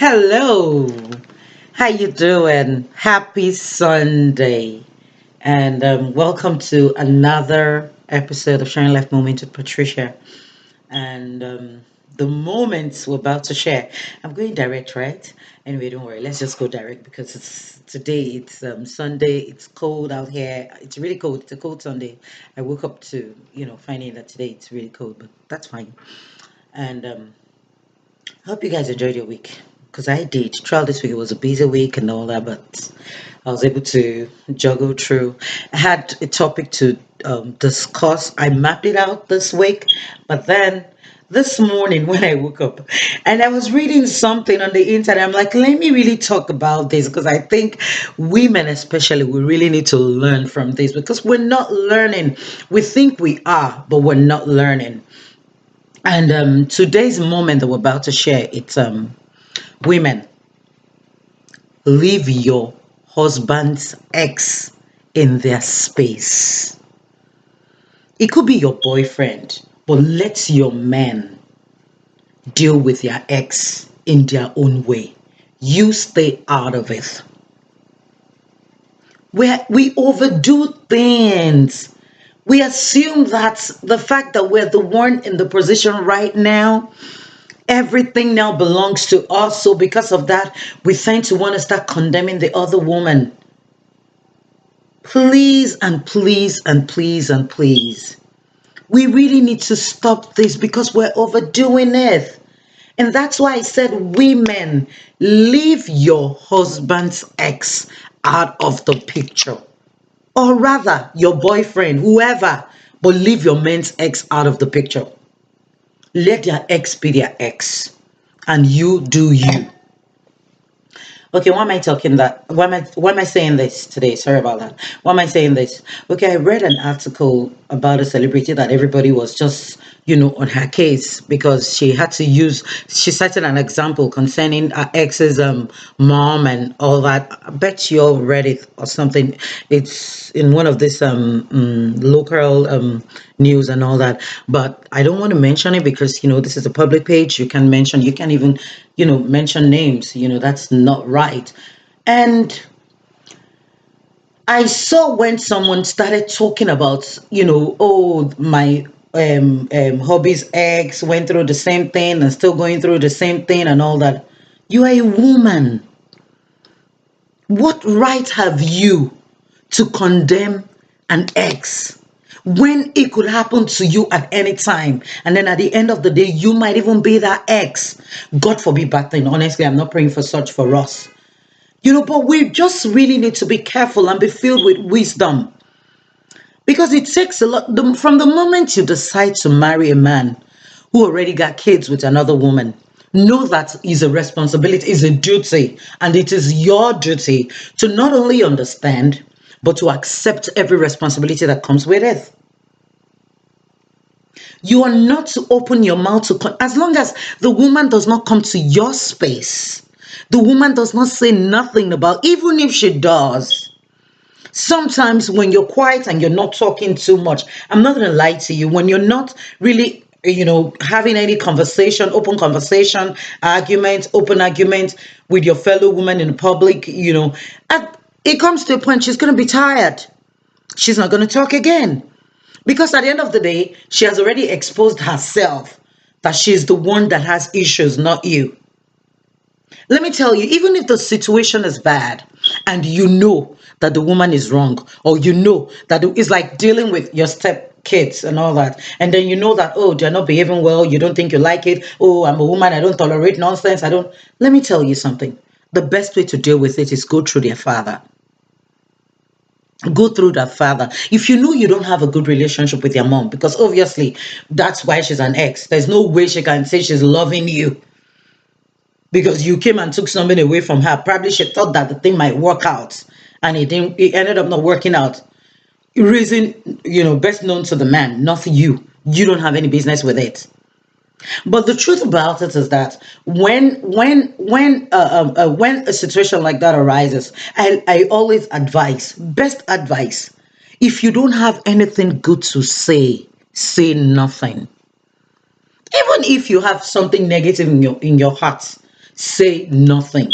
Hello, how you doing? Happy Sunday, and welcome to another episode of Sharing Life Moment with Patricia. And the moments we're about to share, I'm going direct, right? Anyway, don't worry. Let's just go direct because it's today. It's Sunday. It's cold out here. It's really cold. It's a cold Sunday. I woke up to finding that today it's really cold, but that's fine. And I hope you guys enjoyed your week because I did. Throughout this week, it was a busy week and all that, but I was able to juggle through. I had a topic to discuss. I mapped it out this week, but then this morning when I woke up and I was reading something on the internet, I'm like, let me really talk about this because I think women, especially, we really need to learn from this because we're not learning. We think we are, but we're not learning. And today's moment that we're about to share, it's women, leave your husband's ex in their space. It could be your boyfriend, but let your men deal with their ex in their own way. You stay out of it. We overdo things. We assume that the fact that we're the one in the position right now, everything now belongs to us. So because of that, we tend to want to start condemning the other woman. Please and please and please and please. We really need to stop this because we're overdoing it. And that's why I said, women, leave your husband's ex out of the picture. Or rather, your boyfriend, whoever, but leave your man's ex out of the picture. Let their ex be their ex. And you do you. Okay, why am I talking that? Why am I saying this today? Sorry about that. Why am I saying this? Okay, I read an article about a celebrity that everybody was just, on her case because she cited an example concerning her ex's mom and all that. I bet you all read it or something. It's in one of this local news and all that. But I don't want to mention it because this is a public page. You can't even mention names. That's not right. And I saw when someone started talking about, oh, my hobby's ex went through the same thing and still going through the same thing and all that. You are a woman. What right have you to condemn an ex when it could happen to you at any time? And then at the end of the day, you might even be that ex. God forbid bad thing. Honestly, I'm not praying for such for us. But we just really need to be careful and be filled with wisdom. Because it takes a lot. From the moment you decide to marry a man who already got kids with another woman, know that is a responsibility, is a duty, and it is your duty to not only understand, but to accept every responsibility that comes with it. You are not to open your mouth as long as the woman does not come to your space. The woman does not say nothing about, even if she does. Sometimes when you're quiet and you're not talking too much, I'm not going to lie to you, when you're not really, having any conversation, open conversation, open argument with your fellow woman in public, it comes to a point she's going to be tired. She's not going to talk again. Because at the end of the day, she has already exposed herself that she's the one that has issues, not you. Let me tell you, even if the situation is bad and you know that the woman is wrong, or that it's like dealing with your step kids and all that, and then that, oh, they're not behaving well, you don't think you like it, oh, I'm a woman, I don't tolerate nonsense, let me tell you something. The best way to deal with it is go through their father. Go through that father. If you know you don't have a good relationship with your mom, because obviously that's why she's an ex, there's no way she can say she's loving you because you came and took something away from her. Probably she thought that the thing might work out and it ended up not working out. Reason, best known to the man, not you. You don't have any business with it. But the truth about it is that when a situation like that arises, I always advise, best advice, if you don't have anything good to say nothing. Even if you have something negative in your heart, say nothing.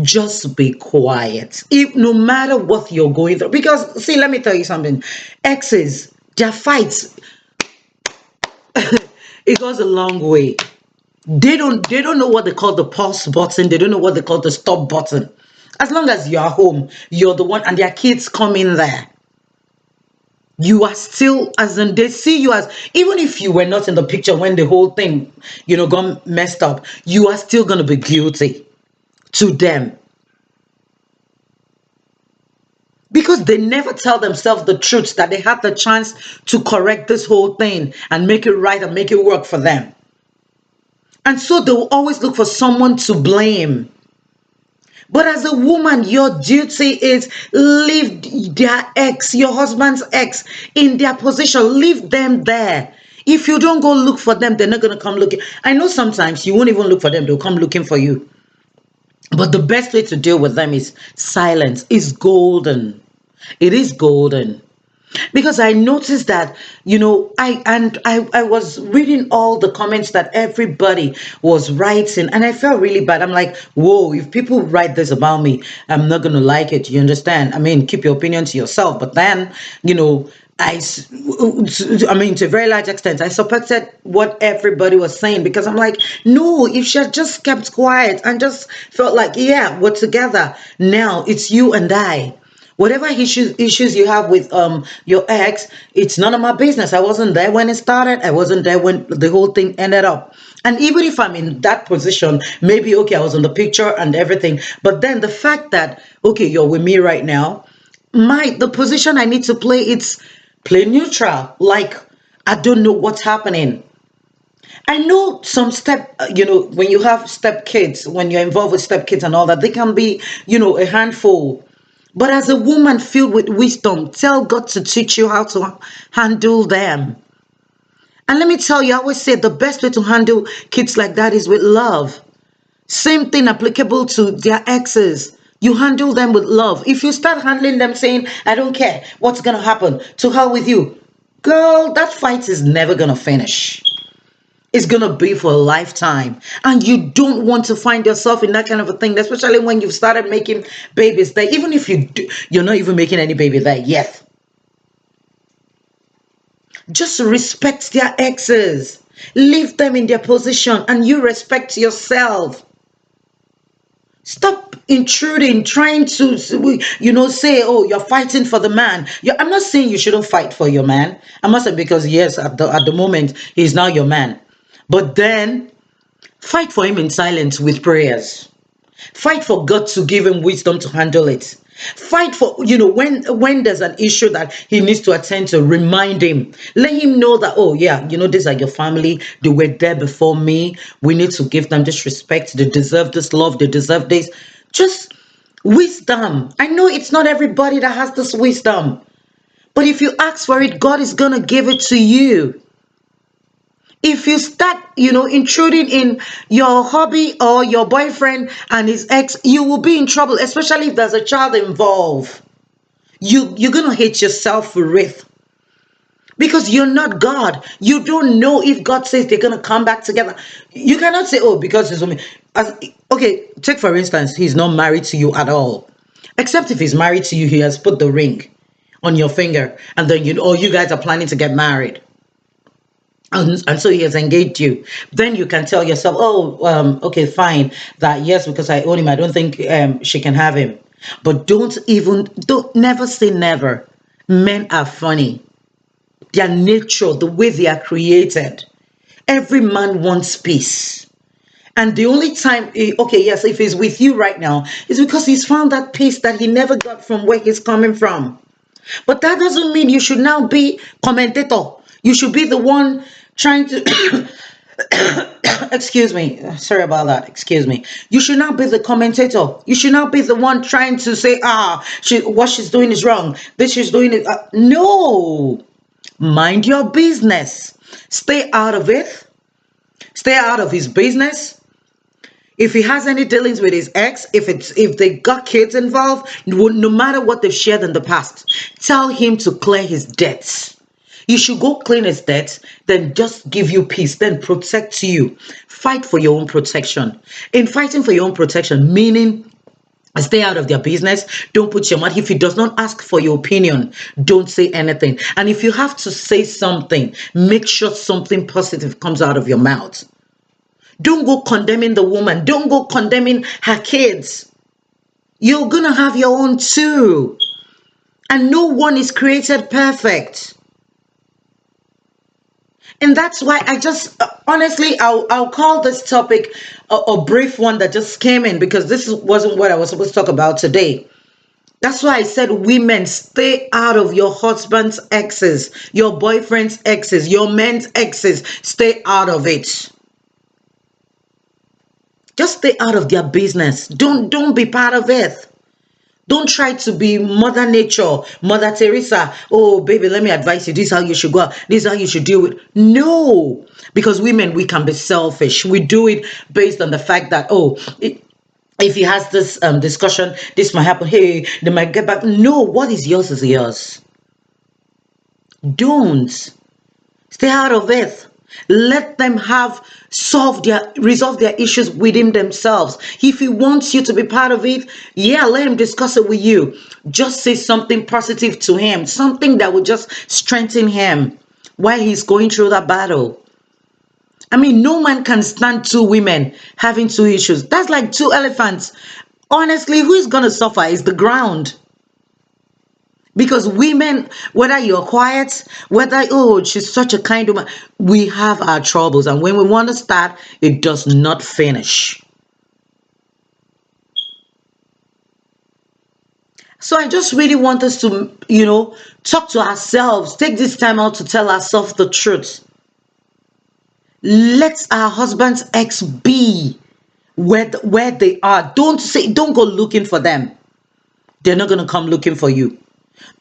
Just be quiet. If no matter what you're going through, because see, let me tell you something. Exes, their fights, it goes a long way. They don't know what they call the pause button. They don't know what they call the stop button. As long as you're home, you're the one, and their kids come in there. You are still, as in they see you as, even if you were not in the picture when the whole thing, got messed up, you are still gonna be guilty to them. Because they never tell themselves the truth that they had the chance to correct this whole thing and make it right and make it work for them. And so they will always look for someone to blame. But as a woman, your duty is leave their ex, your husband's ex, in their position. Leave them there. If you don't go look for them, they're not going to come looking. I know sometimes you won't even look for them, they'll come looking for you. But the best way to deal with them is silence. It's golden. It is golden. Because I noticed that, I was reading all the comments that everybody was writing, and I felt really bad. I'm like, whoa, if people write this about me, I'm not gonna like it. You understand? I mean, keep your opinion to yourself. But then, I mean, to a very large extent, I supported what everybody was saying, because I'm like, no, if she had just kept quiet and just felt like, yeah, we're together now, it's you and I. Whatever issues you have with your ex, it's none of my business. I wasn't there when it started. I wasn't there when the whole thing ended up. And even if I'm in that position, maybe okay, I was in the picture and everything. But then the fact that okay, you're with me right now, the position I need to play, it's play neutral. Like I don't know what's happening. I know some when you have step kids, when you're involved with step kids and all that, they can be, a handful. But as a woman filled with wisdom, tell God to teach you how to handle them. And let me tell you, I always say the best way to handle kids like that is with love. Same thing applicable to their exes. You handle them with love. If you start handling them saying, I don't care what's going to happen, to hell with you, girl, that fight is never going to finish. It's going to be for a lifetime. And you don't want to find yourself in that kind of a thing, especially when you've started making babies there. Even if you're not even making any baby there yet. Just respect their exes. Leave them in their position and you respect yourself. Stop intruding, trying to, say, oh, you're fighting for the man. I'm not saying you shouldn't fight for your man. I'm not saying because, yes, at the moment, he's now your man. But then, fight for him in silence with prayers. Fight for God to give him wisdom to handle it. Fight for, when there's an issue that he needs to attend to, remind him. Let him know that, oh, yeah, these are your family. They were there before me. We need to give them this respect. They deserve this love. They deserve this. Just wisdom. I know it's not everybody that has this wisdom. But if you ask for it, God is going to give it to you. If you start, intruding in your hobby or your boyfriend and his ex, you will be in trouble, especially if there's a child involved. You're going to hate yourself for it. Because you're not God. You don't know if God says they're going to come back together. You cannot say, oh, because it's woman. Okay, take for instance, he's not married to you at all. Except if he's married to you, he has put the ring on your finger. And then you guys are planning to get married. And so he has engaged you. Then you can tell yourself, oh, okay, fine. That yes, because I own him, I don't think she can have him. But don't never say never. Men are funny. Their nature, the way they are created. Every man wants peace. And the only time, okay, yes, if he's with you right now, is because he's found that peace that he never got from where he's coming from. But that doesn't mean you should now be commentator. You should be the one trying to excuse me, sorry about that, excuse me. You should not be the commentator. You should not be the one trying to say, what she's doing is wrong, this she's doing it. No, mind your business. Stay out of it. Stay out of his business. If he has any dealings with his ex, if they got kids involved, no matter what they've shared in the past, tell him to clear his debts. You should go clean his debts, then just give you peace, then protect you. fight for your own protection. In fighting for your own protection, meaning stay out of their business. Don't put your mouth. If he does not ask for your opinion, don't say anything. And if you have to say something, make sure something positive comes out of your mouth. Don't go condemning the woman. Don't go condemning her kids. You're going to have your own too. And no one is created perfect. And that's why I just honestly, I'll call this topic a brief one that just came in, because this wasn't what I was supposed to talk about today. That's why I said, women, stay out of your husband's exes, your boyfriend's exes, your men's exes. Stay out of it. Just stay out of their business. Don't be part of it. Don't try to be Mother Nature, Mother Teresa. Oh, baby, let me advise you. This is how you should go. This is how you should deal with. No, because women, we can be selfish. We do it based on the fact that, if he has this discussion, this might happen. Hey, they might get back. No, what is yours is yours. Don't. Stay out of it. Let them resolve their issues within themselves. If he wants you to be part of it, yeah, let him discuss it with you. Just say something positive to him, something that will just strengthen him while he's going through that battle. I mean, no man can stand two women having two issues. That's like two elephants. Honestly, who is going to suffer is the ground. Because women, whether you're quiet, whether, oh, she's such a kind woman, we have our troubles. And when we want to start, it does not finish. So I just really want us to, talk to ourselves. Take this time out to tell ourselves the truth. Let our husband's ex be where they are. Don't go looking for them. They're not going to come looking for you.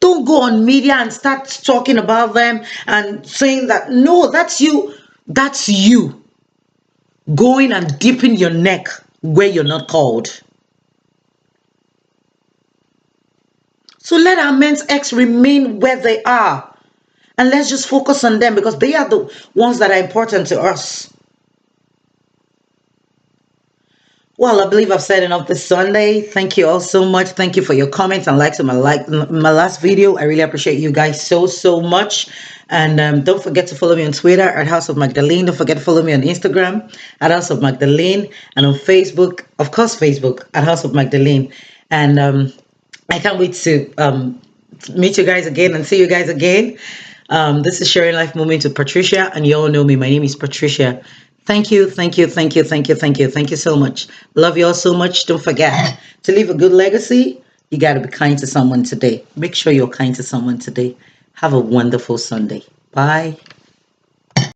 Don't go on media and start talking about them and saying that, no, that's you. That's you going and dipping your neck where you're not called. So let our men's ex remain where they are. And let's just focus on them, because they are the ones that are important to us. Well, I believe I've said enough this Sunday. Thank you all so much. Thank you for your comments and likes on my last video. I really appreciate you guys so much. And don't forget to follow me on Twitter at House of Magdalene. Don't forget to follow me on Instagram at House of Magdalene, and on Facebook, of course, Facebook at House of Magdalene. And I can't wait to meet you guys again and see you guys again. This is Sharing Life Moment with Patricia, and you all know me. My name is Patricia. Thank you so much. Love you all so much. Don't forget to leave a good legacy. You got to be kind to someone today. Make sure you're kind to someone today. Have a wonderful Sunday. Bye.